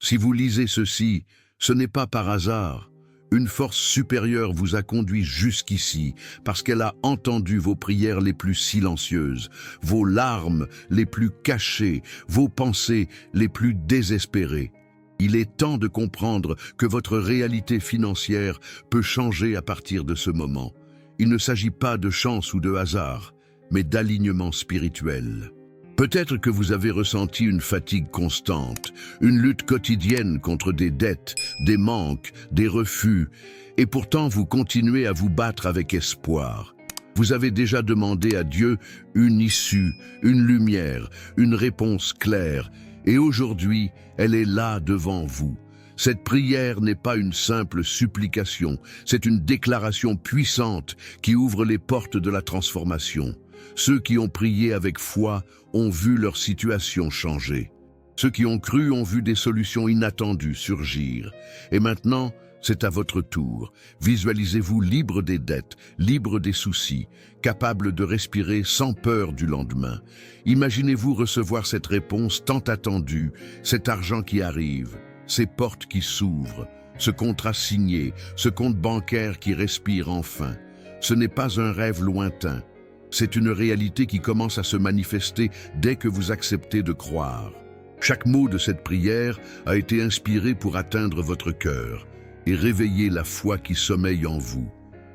Si vous lisez ceci, ce n'est pas par hasard. Une force supérieure vous a conduit jusqu'ici parce qu'elle a entendu vos prières les plus silencieuses, vos larmes les plus cachées, vos pensées les plus désespérées. Il est temps de comprendre que votre réalité financière peut changer à partir de ce moment. Il ne s'agit pas de chance ou de hasard, mais d'alignement spirituel. Peut-être que vous avez ressenti une fatigue constante, une lutte quotidienne contre des dettes, des manques, des refus, et pourtant vous continuez à vous battre avec espoir. Vous avez déjà demandé à Dieu une issue, une lumière, une réponse claire, et aujourd'hui, elle est là devant vous. Cette prière n'est pas une simple supplication, c'est une déclaration puissante qui ouvre les portes de la transformation. Ceux qui ont prié avec foi ont vu leur situation changer. Ceux qui ont cru ont vu des solutions inattendues surgir. Et maintenant, c'est à votre tour. Visualisez-vous libre des dettes, libre des soucis, capable de respirer sans peur du lendemain. Imaginez-vous recevoir cette réponse tant attendue, cet argent qui arrive, ces portes qui s'ouvrent, ce contrat signé, ce compte bancaire qui respire enfin. Ce n'est pas un rêve lointain. C'est une réalité qui commence à se manifester dès que vous acceptez de croire. Chaque mot de cette prière a été inspiré pour atteindre votre cœur et réveiller la foi qui sommeille en vous.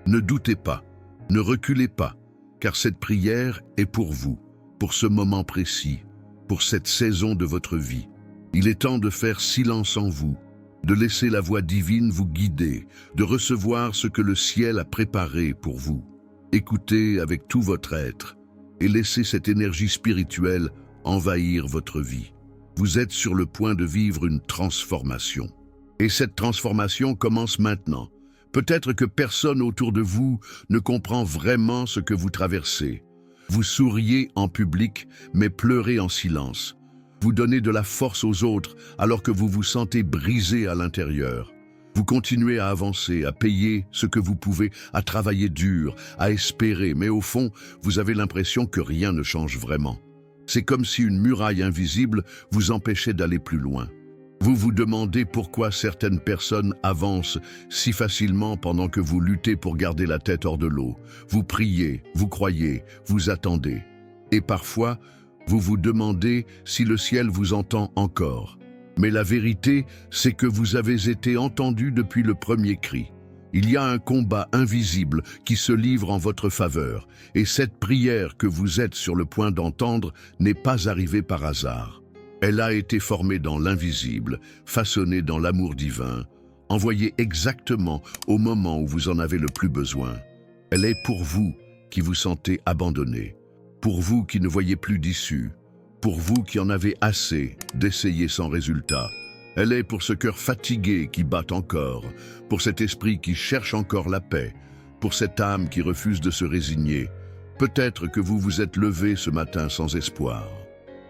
Ne doutez pas, ne reculez pas, car cette prière est pour vous, pour ce moment précis, pour cette saison de votre vie. Il est temps de faire silence en vous, de laisser la voix divine vous guider, de recevoir ce que le ciel a préparé pour vous. Écoutez avec tout votre être et laissez cette énergie spirituelle envahir votre vie. Vous êtes sur le point de vivre une transformation. Et cette transformation commence maintenant. Peut-être que personne autour de vous ne comprend vraiment ce que vous traversez. Vous souriez en public, mais pleurez en silence. Vous donnez de la force aux autres alors que vous vous sentez brisé à l'intérieur. Vous continuez à avancer, à payer ce que vous pouvez, à travailler dur, à espérer, mais au fond, vous avez l'impression que rien ne change vraiment. C'est comme si une muraille invisible vous empêchait d'aller plus loin. Vous vous demandez pourquoi certaines personnes avancent si facilement pendant que vous luttez pour garder la tête hors de l'eau. Vous priez, vous croyez, vous attendez. Et parfois, vous vous demandez si le ciel vous entend encore. Mais la vérité, c'est que vous avez été entendu depuis le premier cri. Il y a un combat invisible qui se livre en votre faveur, et cette prière que vous êtes sur le point d'entendre n'est pas arrivée par hasard. Elle a été formée dans l'invisible, façonnée dans l'amour divin, envoyée exactement au moment où vous en avez le plus besoin. Elle est pour vous qui vous sentez abandonné, pour vous qui ne voyez plus d'issue, pour vous qui en avez assez d'essayer sans résultat. Elle est pour ce cœur fatigué qui bat encore, pour cet esprit qui cherche encore la paix, pour cette âme qui refuse de se résigner. Peut-être que vous vous êtes levé ce matin sans espoir.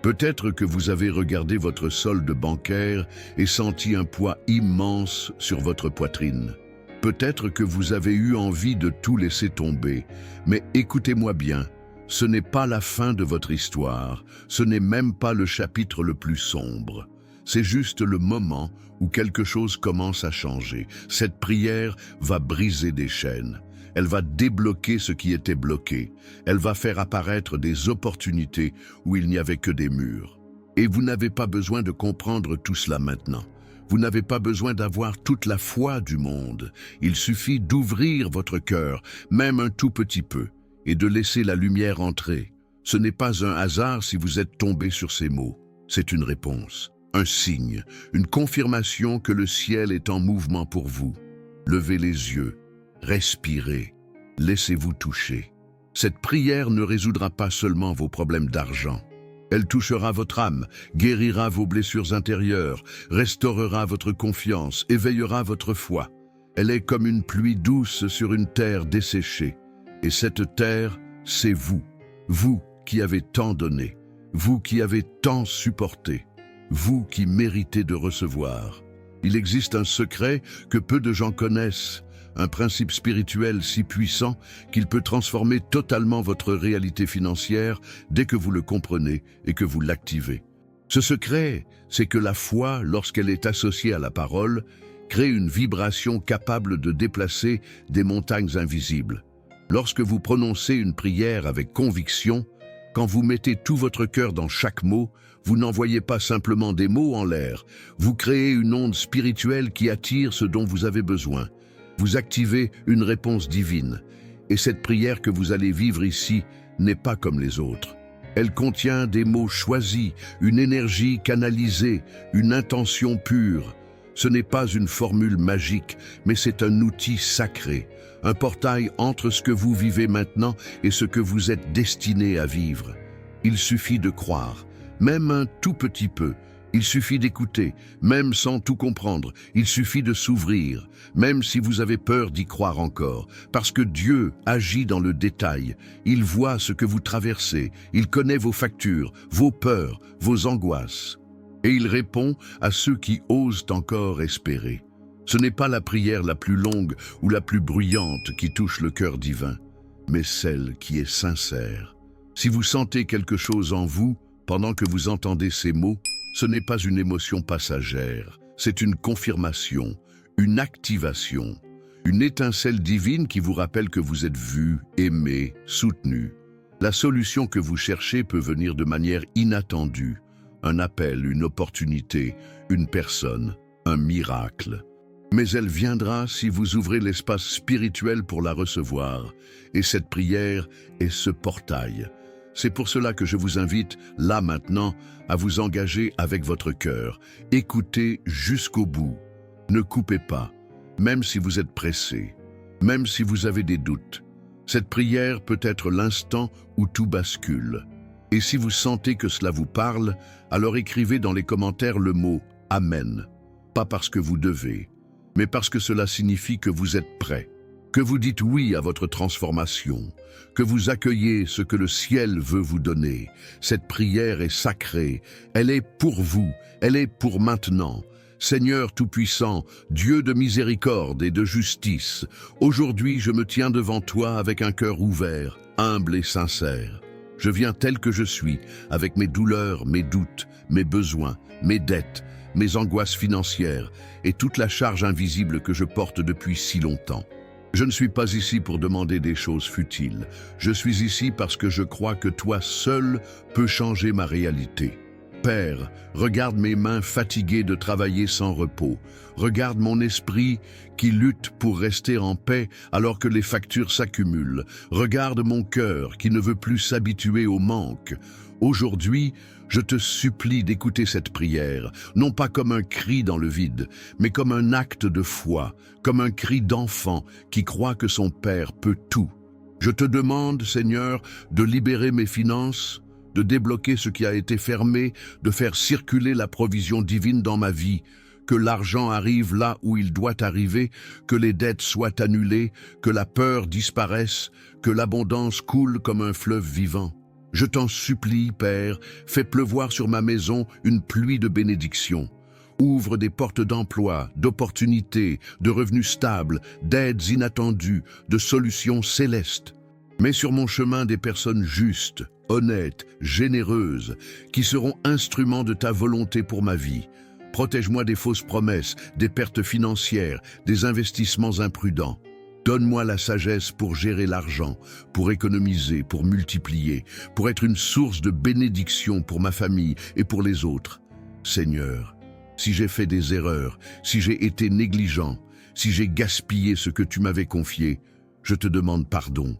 Peut-être que vous avez regardé votre solde bancaire et senti un poids immense sur votre poitrine. Peut-être que vous avez eu envie de tout laisser tomber, mais écoutez-moi bien. Ce n'est pas la fin de votre histoire, ce n'est même pas le chapitre le plus sombre. C'est juste le moment où quelque chose commence à changer. Cette prière va briser des chaînes. Elle va débloquer ce qui était bloqué. Elle va faire apparaître des opportunités où il n'y avait que des murs. Et vous n'avez pas besoin de comprendre tout cela maintenant. Vous n'avez pas besoin d'avoir toute la foi du monde. Il suffit d'ouvrir votre cœur, même un tout petit peu, et de laisser la lumière entrer. Ce n'est pas un hasard si vous êtes tombé sur ces mots. C'est une réponse, un signe, une confirmation que le ciel est en mouvement pour vous. Levez les yeux, respirez, laissez-vous toucher. Cette prière ne résoudra pas seulement vos problèmes d'argent. Elle touchera votre âme, guérira vos blessures intérieures, restaurera votre confiance, éveillera votre foi. Elle est comme une pluie douce sur une terre desséchée. Et cette terre, c'est vous. Vous qui avez tant donné. Vous qui avez tant supporté. Vous qui méritez de recevoir. Il existe un secret que peu de gens connaissent. Un principe spirituel si puissant qu'il peut transformer totalement votre réalité financière dès que vous le comprenez et que vous l'activez. Ce secret, c'est que la foi, lorsqu'elle est associée à la parole, crée une vibration capable de déplacer des montagnes invisibles. Lorsque vous prononcez une prière avec conviction, quand vous mettez tout votre cœur dans chaque mot, vous n'envoyez pas simplement des mots en l'air, vous créez une onde spirituelle qui attire ce dont vous avez besoin. Vous activez une réponse divine. Et cette prière que vous allez vivre ici n'est pas comme les autres. Elle contient des mots choisis, une énergie canalisée, une intention pure. Ce n'est pas une formule magique, mais c'est un outil sacré, un portail entre ce que vous vivez maintenant et ce que vous êtes destiné à vivre. Il suffit de croire, même un tout petit peu. Il suffit d'écouter, même sans tout comprendre. Il suffit de s'ouvrir, même si vous avez peur d'y croire encore. Parce que Dieu agit dans le détail. Il voit ce que vous traversez. Il connaît vos factures, vos peurs, vos angoisses. Et il répond à ceux qui osent encore espérer. Ce n'est pas la prière la plus longue ou la plus bruyante qui touche le cœur divin, mais celle qui est sincère. Si vous sentez quelque chose en vous pendant que vous entendez ces mots, ce n'est pas une émotion passagère, c'est une confirmation, une activation, une étincelle divine qui vous rappelle que vous êtes vu, aimé, soutenu. La solution que vous cherchez peut venir de manière inattendue, un appel, une opportunité, une personne, un miracle. Mais elle viendra si vous ouvrez l'espace spirituel pour la recevoir, et cette prière est ce portail. C'est pour cela que je vous invite, là maintenant, à vous engager avec votre cœur. Écoutez jusqu'au bout. Ne coupez pas, même si vous êtes pressé, même si vous avez des doutes. Cette prière peut être l'instant où tout bascule. Et si vous sentez que cela vous parle, alors écrivez dans les commentaires le mot « Amen ». Pas parce que vous devez, mais parce que cela signifie que vous êtes prêt, que vous dites oui à votre transformation, que vous accueillez ce que le ciel veut vous donner. Cette prière est sacrée, elle est pour vous, elle est pour maintenant. Seigneur Tout-Puissant, Dieu de miséricorde et de justice, aujourd'hui je me tiens devant toi avec un cœur ouvert, humble et sincère. Je viens tel que je suis, avec mes douleurs, mes doutes, mes besoins, mes dettes, mes angoisses financières et toute la charge invisible que je porte depuis si longtemps. Je ne suis pas ici pour demander des choses futiles. Je suis ici parce que je crois que toi seul peux changer ma réalité. Père, regarde mes mains fatiguées de travailler sans repos. Regarde mon esprit qui lutte pour rester en paix alors que les factures s'accumulent. Regarde mon cœur qui ne veut plus s'habituer au manque. Aujourd'hui, je te supplie d'écouter cette prière, non pas comme un cri dans le vide, mais comme un acte de foi, comme un cri d'enfant qui croit que son Père peut tout. Je te demande, Seigneur, de libérer mes finances, de débloquer ce qui a été fermé, de faire circuler la provision divine dans ma vie, que l'argent arrive là où il doit arriver, que les dettes soient annulées, que la peur disparaisse, que l'abondance coule comme un fleuve vivant. Je t'en supplie, Père, fais pleuvoir sur ma maison une pluie de bénédictions. Ouvre des portes d'emploi, d'opportunités, de revenus stables, d'aides inattendues, de solutions célestes. Mets sur mon chemin des personnes justes, honnêtes, généreuses, qui seront instruments de ta volonté pour ma vie. Protège-moi des fausses promesses, des pertes financières, des investissements imprudents. Donne-moi la sagesse pour gérer l'argent, pour économiser, pour multiplier, pour être une source de bénédiction pour ma famille et pour les autres. Seigneur, si j'ai fait des erreurs, si j'ai été négligent, si j'ai gaspillé ce que tu m'avais confié, je te demande pardon.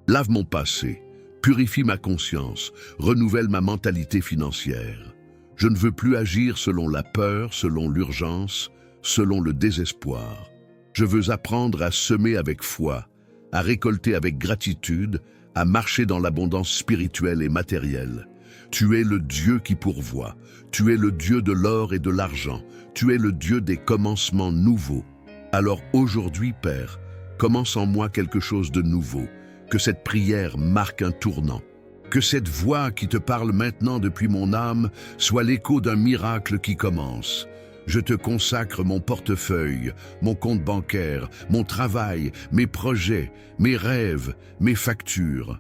Lave mon passé, purifie ma conscience, renouvelle ma mentalité financière. Je ne veux plus agir selon la peur, selon l'urgence, selon le désespoir. Je veux apprendre à semer avec foi, à récolter avec gratitude, à marcher dans l'abondance spirituelle et matérielle. Tu es le Dieu qui pourvoit, tu es le Dieu de l'or et de l'argent, tu es le Dieu des commencements nouveaux. Alors aujourd'hui, Père, commence en moi quelque chose de nouveau, que cette prière marque un tournant. Que cette voix qui te parle maintenant depuis mon âme soit l'écho d'un miracle qui commence. Je te consacre mon portefeuille, mon compte bancaire, mon travail, mes projets, mes rêves, mes factures.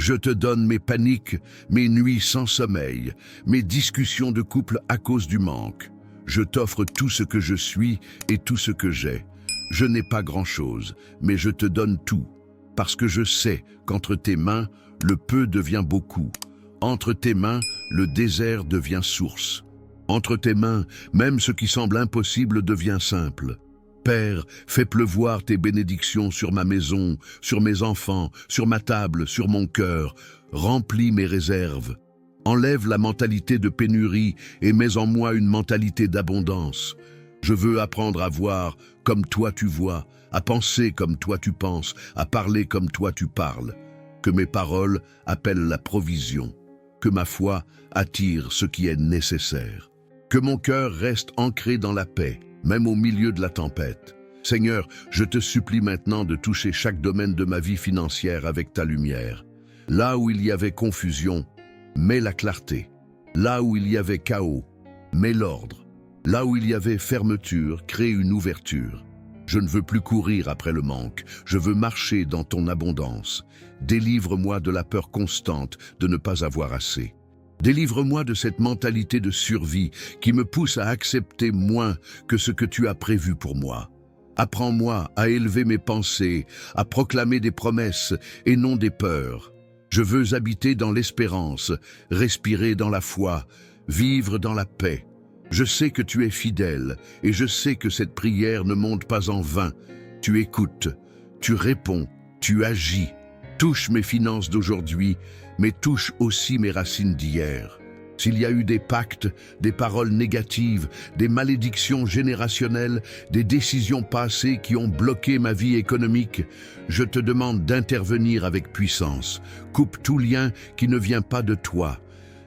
Je te donne mes paniques, mes nuits sans sommeil, mes discussions de couple à cause du manque. Je t'offre tout ce que je suis et tout ce que j'ai. Je n'ai pas grand-chose, mais je te donne tout, parce que je sais qu'entre tes mains, le peu devient beaucoup. Entre tes mains, le désert devient source. Entre tes mains, même ce qui semble impossible devient simple. Père, fais pleuvoir tes bénédictions sur ma maison, sur mes enfants, sur ma table, sur mon cœur. Remplis mes réserves. Enlève la mentalité de pénurie et mets en moi une mentalité d'abondance. Je veux apprendre à voir comme toi tu vois, à penser comme toi tu penses, à parler comme toi tu parles. Que mes paroles appellent la provision. Que ma foi attire ce qui est nécessaire. Que mon cœur reste ancré dans la paix, même au milieu de la tempête. Seigneur, je te supplie maintenant de toucher chaque domaine de ma vie financière avec ta lumière. Là où il y avait confusion, mets la clarté. Là où il y avait chaos, mets l'ordre. Là où il y avait fermeture, crée une ouverture. Je ne veux plus courir après le manque, je veux marcher dans ton abondance. Délivre-moi de la peur constante de ne pas avoir assez. Délivre-moi de cette mentalité de survie qui me pousse à accepter moins que ce que tu as prévu pour moi. Apprends-moi à élever mes pensées, à proclamer des promesses et non des peurs. Je veux habiter dans l'espérance, respirer dans la foi, vivre dans la paix. Je sais que tu es fidèle et je sais que cette prière ne monte pas en vain. Tu écoutes, tu réponds, tu agis. Touche mes finances d'aujourd'hui, mais touche aussi mes racines d'hier. S'il y a eu des pactes, des paroles négatives, des malédictions générationnelles, des décisions passées qui ont bloqué ma vie économique, je te demande d'intervenir avec puissance. Coupe tout lien qui ne vient pas de toi.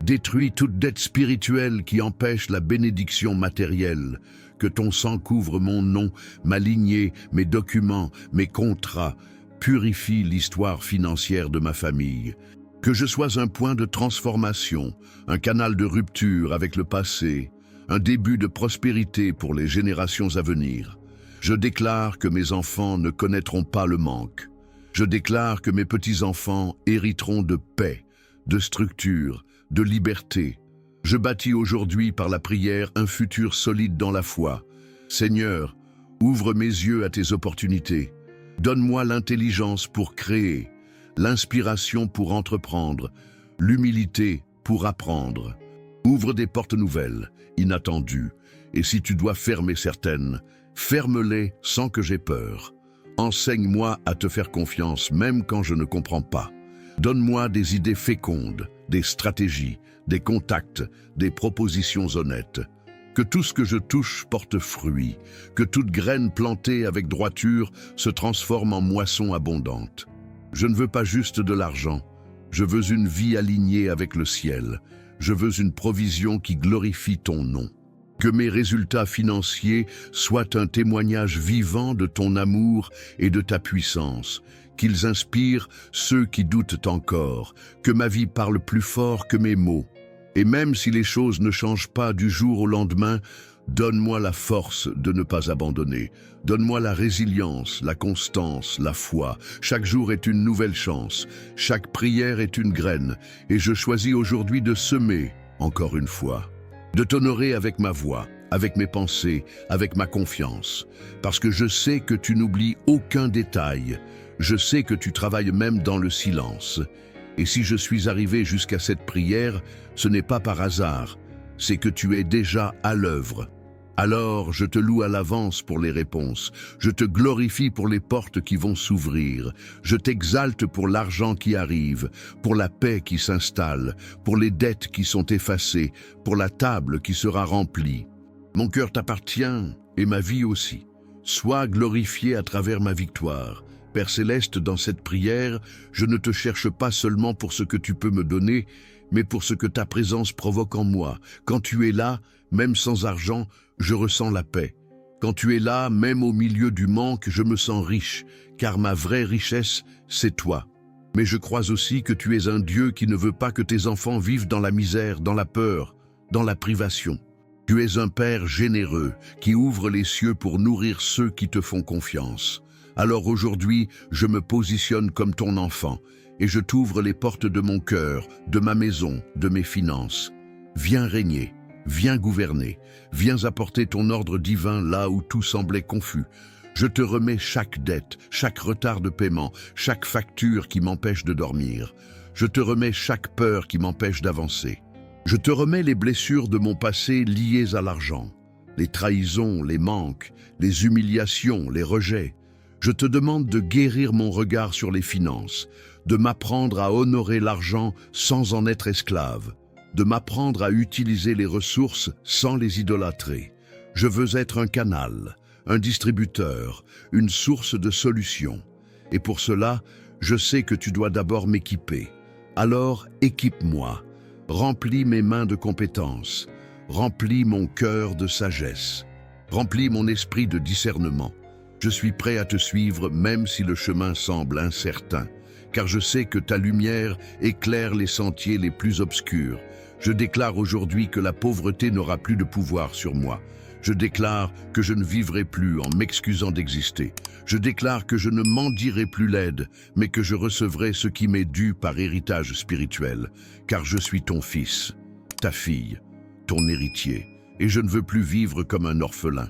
Détruis toute dette spirituelle qui empêche la bénédiction matérielle. Que ton sang couvre mon nom, ma lignée, mes documents, mes contrats. Purifie l'histoire financière de ma famille. Que je sois un point de transformation, un canal de rupture avec le passé, un début de prospérité pour les générations à venir. Je déclare que mes enfants ne connaîtront pas le manque. Je déclare que mes petits-enfants hériteront de paix, de structure, de liberté. Je bâtis aujourd'hui par la prière un futur solide dans la foi. Seigneur, ouvre mes yeux à tes opportunités. Donne-moi l'intelligence pour créer, l'inspiration pour entreprendre, l'humilité pour apprendre. Ouvre des portes nouvelles, inattendues, et si tu dois fermer certaines, ferme-les sans que j'aie peur. Enseigne-moi à te faire confiance même quand je ne comprends pas. Donne-moi des idées fécondes, des stratégies, des contacts, des propositions honnêtes. Que tout ce que je touche porte fruit, que toute graine plantée avec droiture se transforme en moisson abondante. Je ne veux pas juste de l'argent, je veux une vie alignée avec le ciel. Je veux une provision qui glorifie ton nom. Que mes résultats financiers soient un témoignage vivant de ton amour et de ta puissance, qu'ils inspirent ceux qui doutent encore, que ma vie parle plus fort que mes mots. Et même si les choses ne changent pas du jour au lendemain, donne-moi la force de ne pas abandonner. Donne-moi la résilience, la constance, la foi. Chaque jour est une nouvelle chance. Chaque prière est une graine. Et je choisis aujourd'hui de semer, encore une fois. De t'honorer avec ma voix, avec mes pensées, avec ma confiance. Parce que je sais que tu n'oublies aucun détail. Je sais que tu travailles même dans le silence. Et si je suis arrivé jusqu'à cette prière, ce n'est pas par hasard, c'est que tu es déjà à l'œuvre. Alors je te loue à l'avance pour les réponses, je te glorifie pour les portes qui vont s'ouvrir, je t'exalte pour l'argent qui arrive, pour la paix qui s'installe, pour les dettes qui sont effacées, pour la table qui sera remplie. Mon cœur t'appartient et ma vie aussi. Sois glorifié à travers ma victoire. Père Céleste, dans cette prière, je ne te cherche pas seulement pour ce que tu peux me donner, mais pour ce que ta présence provoque en moi. Quand tu es là, même sans argent, je ressens la paix. Quand tu es là, même au milieu du manque, je me sens riche, car ma vraie richesse, c'est toi. Mais je crois aussi que tu es un Dieu qui ne veut pas que tes enfants vivent dans la misère, dans la peur, dans la privation. Tu es un Père généreux qui ouvre les cieux pour nourrir ceux qui te font confiance. Alors aujourd'hui, je me positionne comme ton enfant et je t'ouvre les portes de mon cœur, de ma maison, de mes finances. Viens régner, viens gouverner, viens apporter ton ordre divin là où tout semblait confus. Je te remets chaque dette, chaque retard de paiement, chaque facture qui m'empêche de dormir. Je te remets chaque peur qui m'empêche d'avancer. Je te remets les blessures de mon passé liées à l'argent, les trahisons, les manques, les humiliations, les rejets. Je te demande de guérir mon regard sur les finances, de m'apprendre à honorer l'argent sans en être esclave, de m'apprendre à utiliser les ressources sans les idolâtrer. Je veux être un canal, un distributeur, une source de solutions. Et pour cela, je sais que tu dois d'abord m'équiper. Alors, équipe-moi. Remplis mes mains de compétences, remplis mon cœur de sagesse, remplis mon esprit de discernement. Je suis prêt à te suivre même si le chemin semble incertain, car je sais que ta lumière éclaire les sentiers les plus obscurs. Je déclare aujourd'hui que la pauvreté n'aura plus de pouvoir sur moi. Je déclare que je ne vivrai plus en m'excusant d'exister. Je déclare que je ne mendierai plus l'aide, mais que je recevrai ce qui m'est dû par héritage spirituel, car je suis ton fils, ta fille, ton héritier, et je ne veux plus vivre comme un orphelin.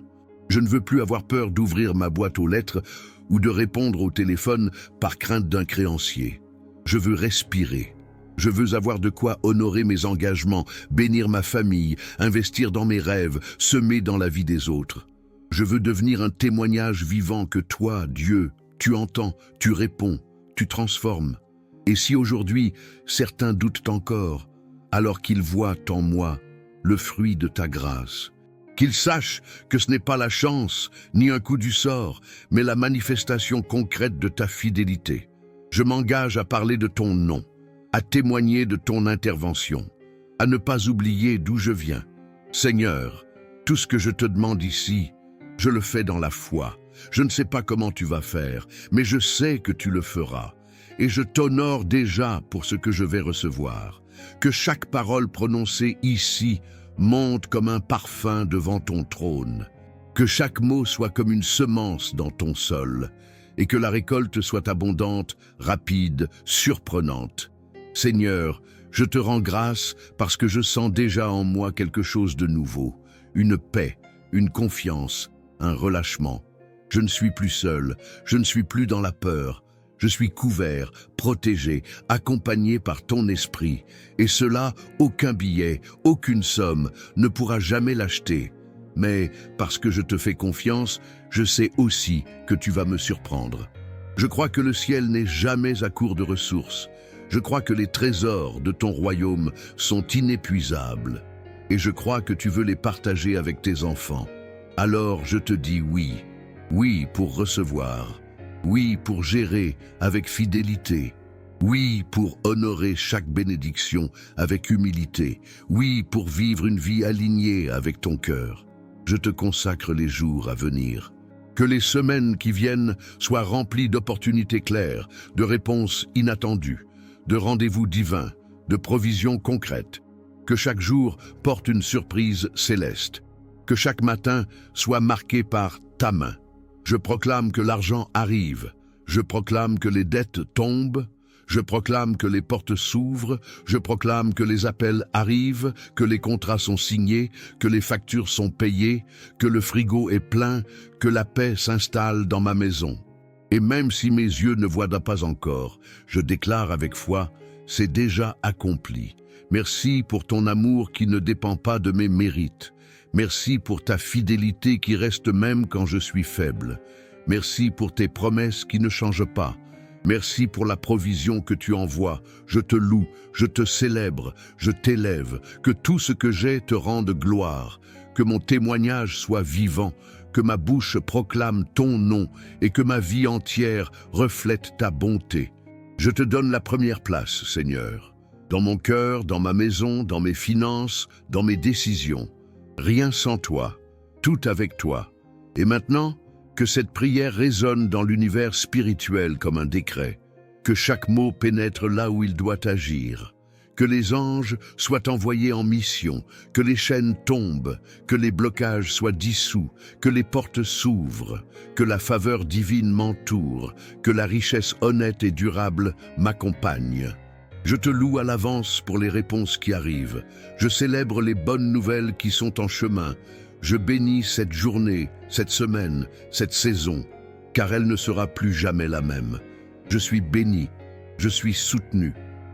Je ne veux plus avoir peur d'ouvrir ma boîte aux lettres ou de répondre au téléphone par crainte d'un créancier. Je veux respirer. Je veux avoir de quoi honorer mes engagements, bénir ma famille, investir dans mes rêves, semer dans la vie des autres. Je veux devenir un témoignage vivant que toi, Dieu, tu entends, tu réponds, tu transformes. Et si aujourd'hui, certains doutent encore, alors qu'ils voient en moi le fruit de ta grâce, qu'ils sachent que ce n'est pas la chance, ni un coup du sort, mais la manifestation concrète de ta fidélité. Je m'engage à parler de ton nom, à témoigner de ton intervention, à ne pas oublier d'où je viens. Seigneur, tout ce que je te demande ici, je le fais dans la foi. Je ne sais pas comment tu vas faire, mais je sais que tu le feras. Et je t'honore déjà pour ce que je vais recevoir. Que chaque parole prononcée ici monte comme un parfum devant ton trône. Que chaque mot soit comme une semence dans ton sol, et que la récolte soit abondante, rapide, surprenante. Seigneur, je te rends grâce parce que je sens déjà en moi quelque chose de nouveau, une paix, une confiance, un relâchement. Je ne suis plus seul, je ne suis plus dans la peur. Je suis couvert, protégé, accompagné par ton esprit. Et cela, aucun billet, aucune somme ne pourra jamais l'acheter. Mais parce que je te fais confiance, je sais aussi que tu vas me surprendre. Je crois que le ciel n'est jamais à court de ressources. Je crois que les trésors de ton royaume sont inépuisables. Et je crois que tu veux les partager avec tes enfants. Alors je te dis oui. Oui pour recevoir. Oui pour gérer avec fidélité. Oui pour honorer chaque bénédiction avec humilité. Oui pour vivre une vie alignée avec ton cœur. Je te consacre les jours à venir. Que les semaines qui viennent soient remplies d'opportunités claires, de réponses inattendues, de rendez-vous divins, de provisions concrètes. Que chaque jour porte une surprise céleste. Que chaque matin soit marqué par ta main. Je proclame que l'argent arrive. Je proclame que les dettes tombent. Je proclame que les portes s'ouvrent. Je proclame que les appels arrivent, que les contrats sont signés, que les factures sont payées, que le frigo est plein, que la paix s'installe dans ma maison. Et même si mes yeux ne voient pas encore, je déclare avec foi, c'est déjà accompli. Merci pour ton amour qui ne dépend pas de mes mérites. Merci pour ta fidélité qui reste même quand je suis faible. Merci pour tes promesses qui ne changent pas. Merci pour la provision que tu envoies. Je te loue, je te célèbre, je t'élève. Que tout ce que j'ai te rende gloire. Que mon témoignage soit vivant. Que ma bouche proclame ton nom et que ma vie entière reflète ta bonté. Je te donne la première place, Seigneur. Dans mon cœur, dans ma maison, dans mes finances, dans mes décisions. Rien sans toi, tout avec toi. Et maintenant, que cette prière résonne dans l'univers spirituel comme un décret. Que chaque mot pénètre là où il doit agir. Que les anges soient envoyés en mission, que les chaînes tombent, que les blocages soient dissous, que les portes s'ouvrent, que la faveur divine m'entoure, que la richesse honnête et durable m'accompagne. Je te loue à l'avance pour les réponses qui arrivent. Je célèbre les bonnes nouvelles qui sont en chemin. Je bénis cette journée, cette semaine, cette saison, car elle ne sera plus jamais la même. Je suis béni, je suis soutenu,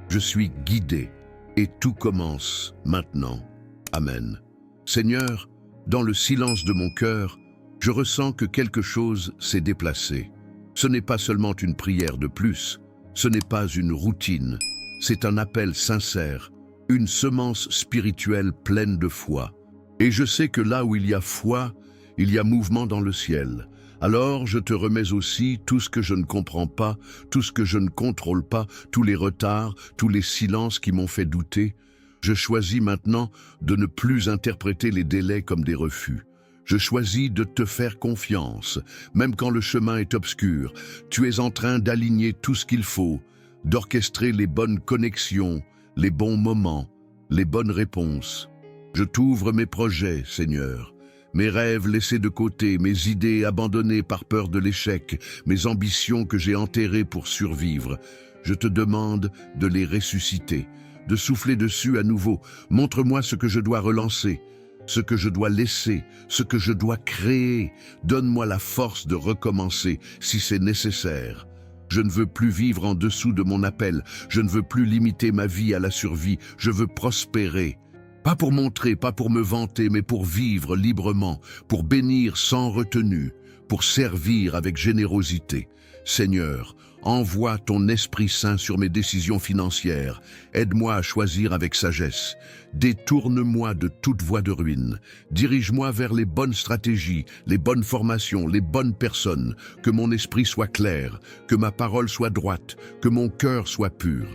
je suis guidé, et tout commence maintenant. Amen. Seigneur, dans le silence de mon cœur, je ressens que quelque chose s'est déplacé. Ce n'est pas seulement une prière de plus, ce n'est pas une routine, c'est un appel sincère, une semence spirituelle pleine de foi. Et je sais que là où il y a foi, il y a mouvement dans le ciel. Alors je te remets aussi tout ce que je ne comprends pas, tout ce que je ne contrôle pas, tous les retards, tous les silences qui m'ont fait douter. Je choisis maintenant de ne plus interpréter les délais comme des refus. Je choisis de te faire confiance, même quand le chemin est obscur. Tu es en train d'aligner tout ce qu'il faut, d'orchestrer les bonnes connexions, les bons moments, les bonnes réponses. Je t'ouvre mes projets, Seigneur. Mes rêves laissés de côté, mes idées abandonnées par peur de l'échec, mes ambitions que j'ai enterrées pour survivre. Je te demande de les ressusciter, de souffler dessus à nouveau. Montre-moi ce que je dois relancer, ce que je dois laisser, ce que je dois créer. Donne-moi la force de recommencer si c'est nécessaire. Je ne veux plus vivre en dessous de mon appel. Je ne veux plus limiter ma vie à la survie. Je veux prospérer. Pas pour montrer, pas pour me vanter, mais pour vivre librement, pour bénir sans retenue, pour servir avec générosité. Seigneur, envoie ton Esprit Saint sur mes décisions financières. Aide-moi à choisir avec sagesse. Détourne-moi de toute voie de ruine. Dirige-moi vers les bonnes stratégies, les bonnes formations, les bonnes personnes. Que mon esprit soit clair, que ma parole soit droite, que mon cœur soit pur.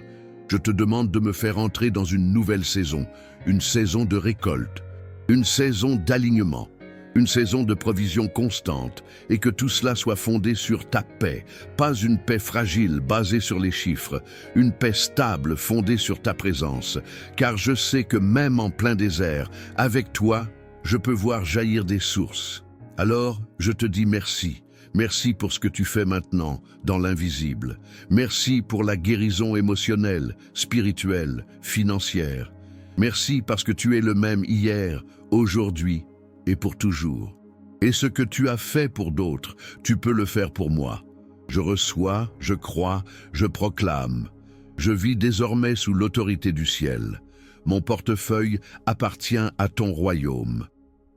Je te demande de me faire entrer dans une nouvelle saison, une saison de récolte, une saison d'alignement, une saison de provision constante, et que tout cela soit fondé sur ta paix, pas une paix fragile basée sur les chiffres, une paix stable fondée sur ta présence, car je sais que même en plein désert, avec toi, je peux voir jaillir des sources. Alors, je te dis merci. Merci pour ce que tu fais maintenant, dans l'invisible. Merci pour la guérison émotionnelle, spirituelle, financière. Merci parce que tu es le même hier, aujourd'hui et pour toujours. Et ce que tu as fait pour d'autres, tu peux le faire pour moi. Je reçois, je crois, je proclame. Je vis désormais sous l'autorité du ciel. Mon portefeuille appartient à ton royaume.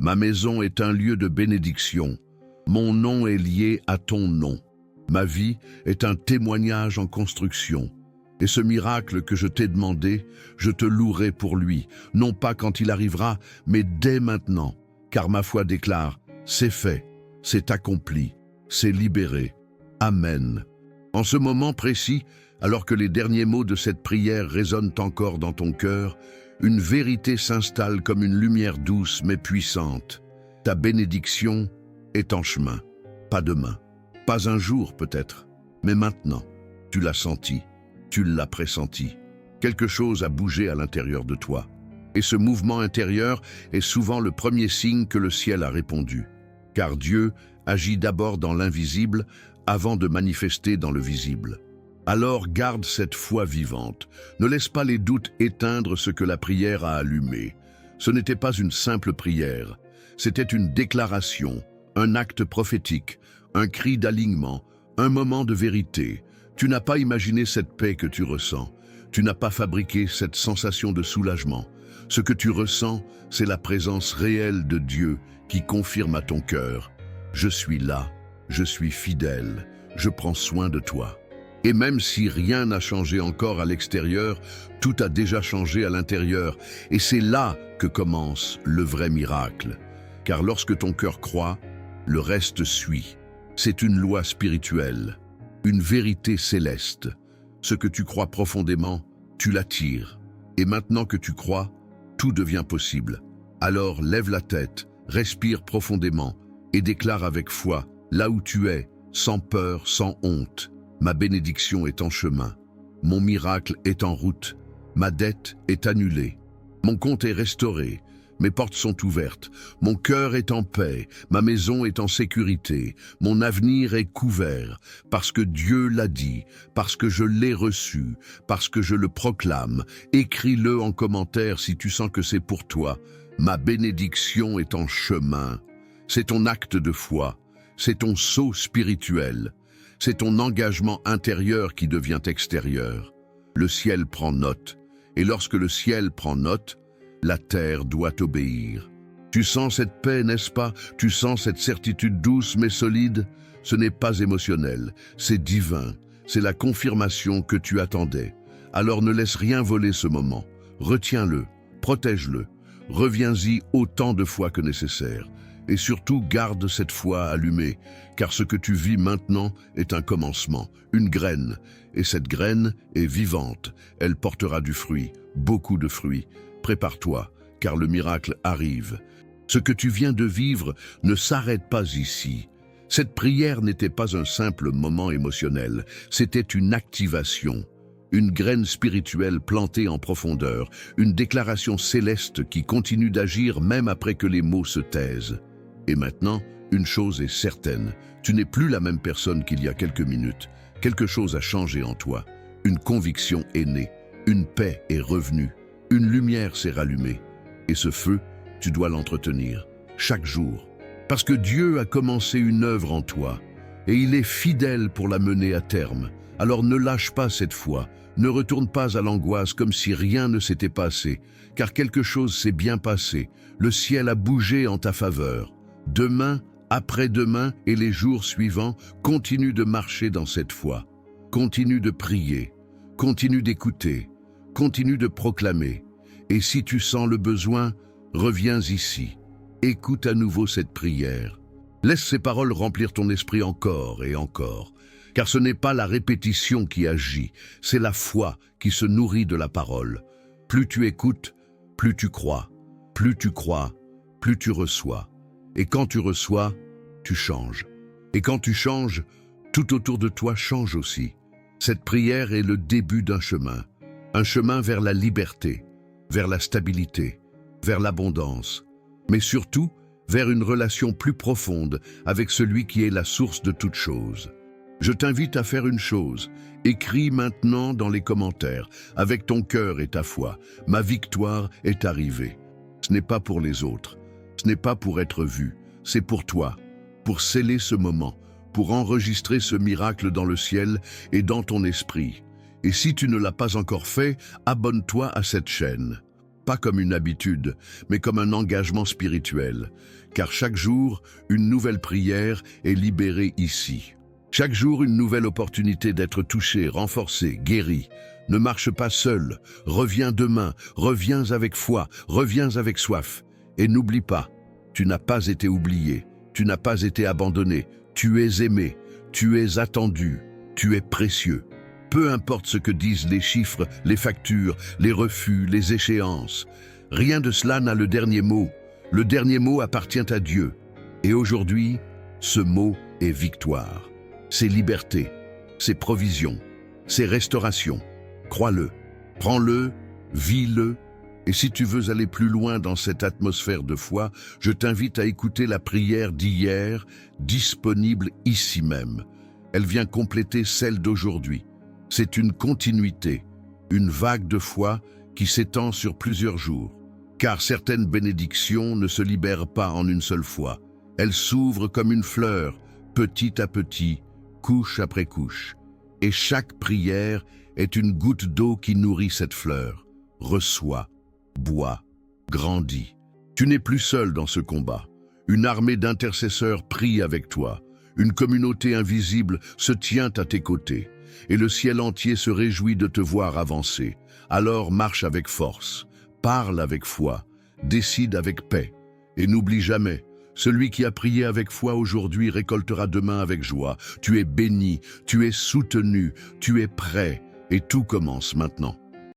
Ma maison est un lieu de bénédiction. Mon nom est lié à ton nom. Ma vie est un témoignage en construction. Et ce miracle que je t'ai demandé, je te louerai pour lui, non pas quand il arrivera, mais dès maintenant, car ma foi déclare, c'est fait, c'est accompli, c'est libéré. Amen. En ce moment précis, alors que les derniers mots de cette prière résonnent encore dans ton cœur, une vérité s'installe comme une lumière douce mais puissante. Ta bénédiction est en chemin, pas demain, pas un jour peut-être, mais maintenant. Tu l'as senti, tu l'as pressenti. Quelque chose a bougé à l'intérieur de toi. Et ce mouvement intérieur est souvent le premier signe que le ciel a répondu. Car Dieu agit d'abord dans l'invisible avant de manifester dans le visible. Alors garde cette foi vivante. Ne laisse pas les doutes éteindre ce que la prière a allumé. Ce n'était pas une simple prière, c'était une déclaration, un acte prophétique, un cri d'alignement, un moment de vérité. Tu n'as pas imaginé cette paix que tu ressens. Tu n'as pas fabriqué cette sensation de soulagement. Ce que tu ressens, c'est la présence réelle de Dieu qui confirme à ton cœur: je suis là, je suis fidèle, je prends soin de toi. Et même si rien n'a changé encore à l'extérieur, tout a déjà changé à l'intérieur. Et c'est là que commence le vrai miracle. Car lorsque ton cœur croit, le reste suit. C'est une loi spirituelle, une vérité céleste. Ce que tu crois profondément, tu l'attires. Et maintenant que tu crois, tout devient possible. Alors lève la tête, respire profondément et déclare avec foi, là où tu es, sans peur, sans honte: ma bénédiction est en chemin, mon miracle est en route, Ma dette est annulée. Mon compte est restauré. Mes portes sont ouvertes. Mon cœur est en paix. Ma maison est en sécurité. Mon avenir est couvert. Parce que Dieu l'a dit. Parce que je l'ai reçu. Parce que je le proclame. Écris-le en commentaire si tu sens que c'est pour toi. Ma bénédiction est en chemin. C'est ton acte de foi. C'est ton saut spirituel. C'est ton engagement intérieur qui devient extérieur. Le ciel prend note. Et lorsque le ciel prend note, la terre doit obéir. Tu sens cette paix, n'est-ce pas? Tu sens cette certitude douce mais solide? Ce n'est pas émotionnel, c'est divin. C'est la confirmation que tu attendais. Alors ne laisse rien voler ce moment. Retiens-le, protège-le. Reviens-y autant de fois que nécessaire. Et surtout, garde cette foi allumée, car ce que tu vis maintenant est un commencement, une graine. Et cette graine est vivante. Elle portera du fruit, beaucoup de fruits. Prépare-toi, car le miracle arrive. Ce que tu viens de vivre ne s'arrête pas ici. Cette prière n'était pas un simple moment émotionnel, c'était une activation, une graine spirituelle plantée en profondeur, une déclaration céleste qui continue d'agir même après que les mots se taisent. Et maintenant, une chose est certaine, tu n'es plus la même personne qu'il y a quelques minutes. Quelque chose a changé en toi, une conviction est née, une paix est revenue. Une lumière s'est rallumée, et ce feu, tu dois l'entretenir, chaque jour. Parce que Dieu a commencé une œuvre en toi, et il est fidèle pour la mener à terme. Alors ne lâche pas cette foi, ne retourne pas à l'angoisse comme si rien ne s'était passé, car quelque chose s'est bien passé, le ciel a bougé en ta faveur. Demain, après-demain et les jours suivants, continue de marcher dans cette foi. Continue de prier, continue d'écouter. Continue de proclamer. Et si tu sens le besoin, reviens ici. Écoute à nouveau cette prière. Laisse ces paroles remplir ton esprit encore et encore. Car ce n'est pas la répétition qui agit, c'est la foi qui se nourrit de la parole. Plus tu écoutes, plus tu crois. Plus tu crois, plus tu reçois. Et quand tu reçois, tu changes. Et quand tu changes, tout autour de toi change aussi. Cette prière est le début d'un chemin. Un chemin vers la liberté, vers la stabilité, vers l'abondance, mais surtout vers une relation plus profonde avec celui qui est la source de toutes choses. Je t'invite à faire une chose, écris maintenant dans les commentaires, avec ton cœur et ta foi, ma victoire est arrivée. Ce n'est pas pour les autres, ce n'est pas pour être vu, c'est pour toi, pour sceller ce moment, pour enregistrer ce miracle dans le ciel et dans ton esprit. Et si tu ne l'as pas encore fait, abonne-toi à cette chaîne. Pas comme une habitude, mais comme un engagement spirituel. Car chaque jour, une nouvelle prière est libérée ici. Chaque jour, une nouvelle opportunité d'être touché, renforcé, guéri. Ne marche pas seul. Reviens demain. Reviens avec foi. Reviens avec soif. Et n'oublie pas, tu n'as pas été oublié. Tu n'as pas été abandonné. Tu es aimé. Tu es attendu. Tu es précieux. Peu importe ce que disent les chiffres, les factures, les refus, les échéances. Rien de cela n'a le dernier mot. Le dernier mot appartient à Dieu. Et aujourd'hui, ce mot est victoire. C'est liberté, c'est provision, c'est restauration. Crois-le, prends-le, vis-le. Et si tu veux aller plus loin dans cette atmosphère de foi, je t'invite à écouter la prière d'hier, disponible ici même. Elle vient compléter celle d'aujourd'hui. C'est une continuité, une vague de foi qui s'étend sur plusieurs jours. Car certaines bénédictions ne se libèrent pas en une seule fois. Elles s'ouvrent comme une fleur, petit à petit, couche après couche. Et chaque prière est une goutte d'eau qui nourrit cette fleur. Reçois, bois, grandis. Tu n'es plus seul dans ce combat. Une armée d'intercesseurs prie avec toi. Une communauté invisible se tient à tes côtés. Et le ciel entier se réjouit de te voir avancer. Alors marche avec force, parle avec foi, décide avec paix. Et n'oublie jamais, celui qui a prié avec foi aujourd'hui récoltera demain avec joie. Tu es béni, tu es soutenu, tu es prêt, et tout commence maintenant.